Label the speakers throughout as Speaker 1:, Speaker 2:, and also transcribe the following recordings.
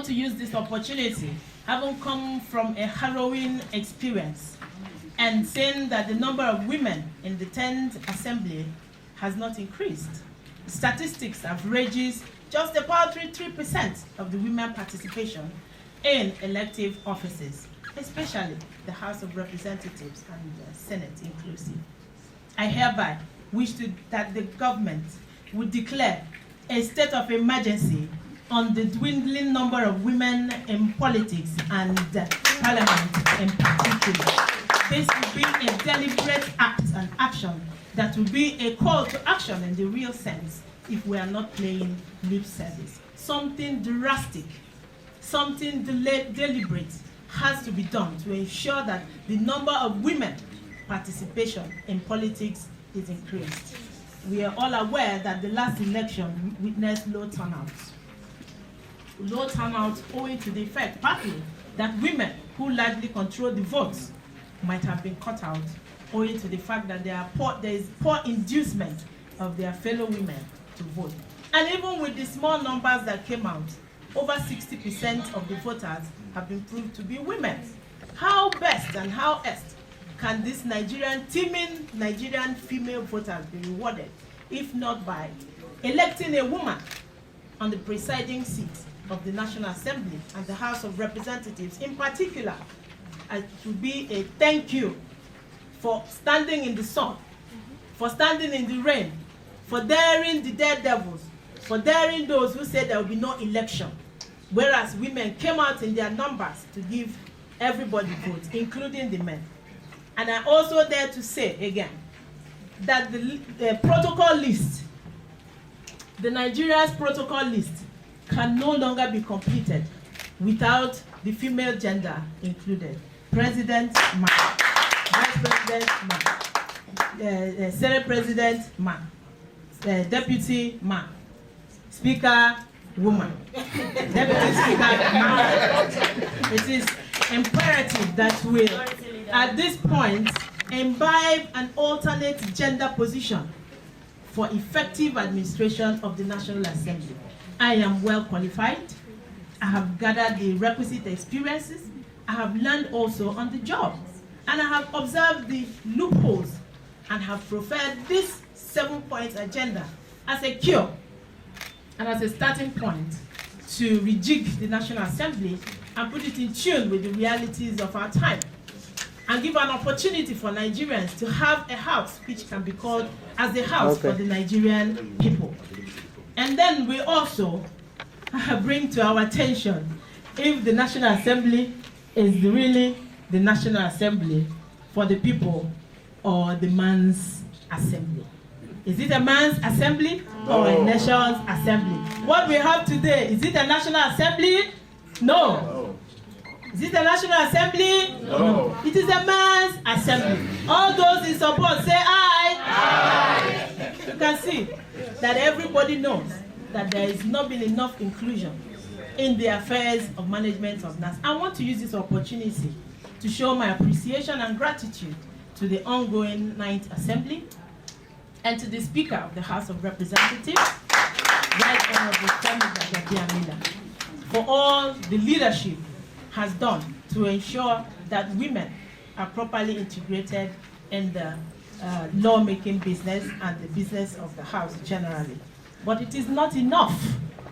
Speaker 1: to use this opportunity, having come from a harrowing experience, and saying that the number of women in the 10th Assembly has not increased. Statistics have registered just about 3% of the women participation in elective offices, especially the House of Representatives and the Senate inclusive. I hereby wish that the government would declare a state of emergency on the dwindling number of women in politics and parliament in particular. This will be a deliberate act and action that will be a call to action in the real sense if we are not playing lip service. Something drastic, something deliberate has to be done to ensure that the number of women participation in politics is increased. We are all aware that the last election witnessed low turnout. Low turnout owing to the fact, partly, that women who largely control the votes might have been cut out, owing to the fact that there is poor inducement of their fellow women to vote. And even with the small numbers that came out, over 60% of the voters have been proved to be women. How best and how best can this teeming Nigerian female voters be rewarded, if not by electing a woman on the presiding seat of the National Assembly and the House of Representatives in particular? It would be a thank you for standing in the sun, for standing in the rain, for daring the daredevils, for daring those who said there will be no election, whereas women came out in their numbers to give everybody votes, including the men. And I also dare to say again that the protocol list, the Nigeria's protocol list, can no longer be completed without the female gender included. President, man. Vice President, man. Senate President, man. Deputy, man. Speaker, woman. Deputy Speaker, man. It is imperative that we, at this point, imbibe an alternate gender position for effective administration of the National Assembly. I am well qualified. I have gathered the requisite experiences. I have learned also on the job. And I have observed the loopholes and have preferred this 7-point agenda as a cure and as a starting point to rejig the National Assembly and put it in tune with the realities of our time, and give an opportunity for Nigerians to have a house which can be called as the house for the Nigerian people. And then we also bring to our attention if the National Assembly is really the National Assembly for the people or the man's assembly. Is it a man's assembly or a nation's assembly? What we have today, is it a National Assembly? No. Is it a National Assembly? No. It is a man's assembly. All those in support say aye. Aye. You can see that everybody knows that there has not been enough inclusion in the affairs of management of NAS. I want to use this opportunity to show my appreciation and gratitude to the ongoing 9th Assembly and to the Speaker of the House of Representatives, Right Honorable Senator Miller, for all the leadership has done to ensure that women are properly integrated in the lawmaking business and the business of the House generally. But it is not enough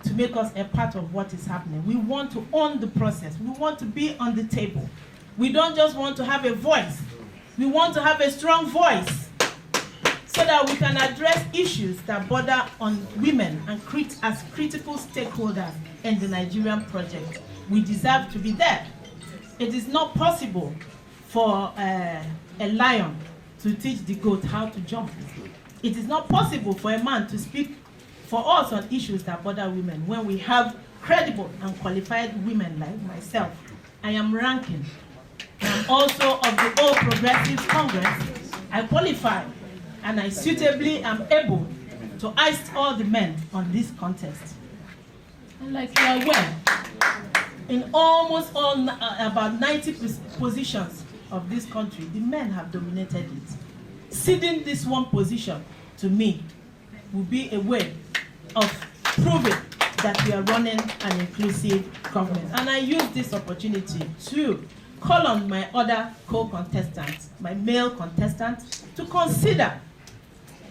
Speaker 1: to make us a part of what is happening. We want to own the process. We want to be on the table. We don't just want to have a voice. We want to have a strong voice so that we can address issues that border on women and as critical stakeholders in the Nigerian project. We deserve to be there. It is not possible for a lion to teach the goat how to jump. It is not possible for a man to speak for us on issues that bother women when we have credible and qualified women like myself. I am ranking. I am also of the All Progressives Congress. I qualify and I suitably am able to oust all the men on this contest. And like you are aware, in almost all, about 90 positions of this country, the men have dominated it. Ceding this one position to me will be a way of proving that we are running an inclusive government. And I use this opportunity to call on my other co-contestants, my male contestants, to consider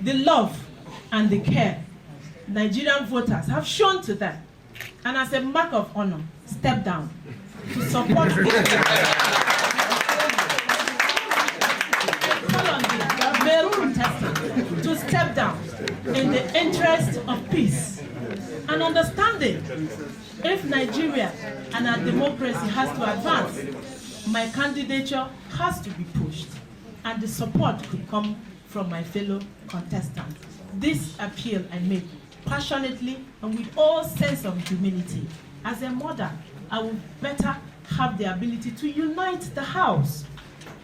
Speaker 1: the love and the care Nigerian voters have shown to them. And as a mark of honor, step down to support call on the male contestant to step down in the interest of peace and understanding. If Nigeria and our democracy has to advance, my candidature has to be pushed, and the support could come from my fellow contestants. This appeal I make passionately and with all sense of humility. As a mother, I would better have the ability to unite the house.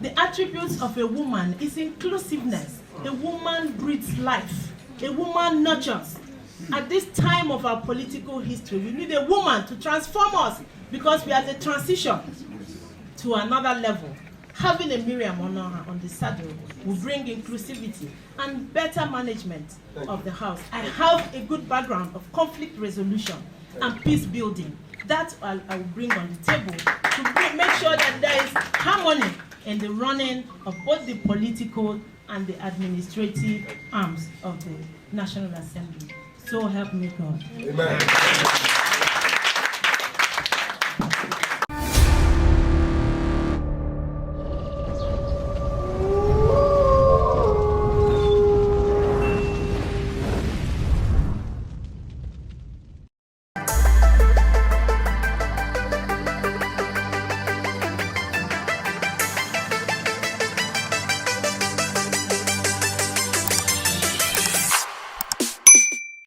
Speaker 1: The attributes of a woman is inclusiveness. A woman breathes life. A woman nurtures. At this time of our political history, we need a woman to transform us because we are the transition to another level. Having a Miriam on the saddle will bring inclusivity and better management of the house. I have a good background of conflict resolution and peace building. That I will bring on the table to make sure that there is harmony in the running of both the political and the administrative arms of the National Assembly. So help me God.
Speaker 2: Amen.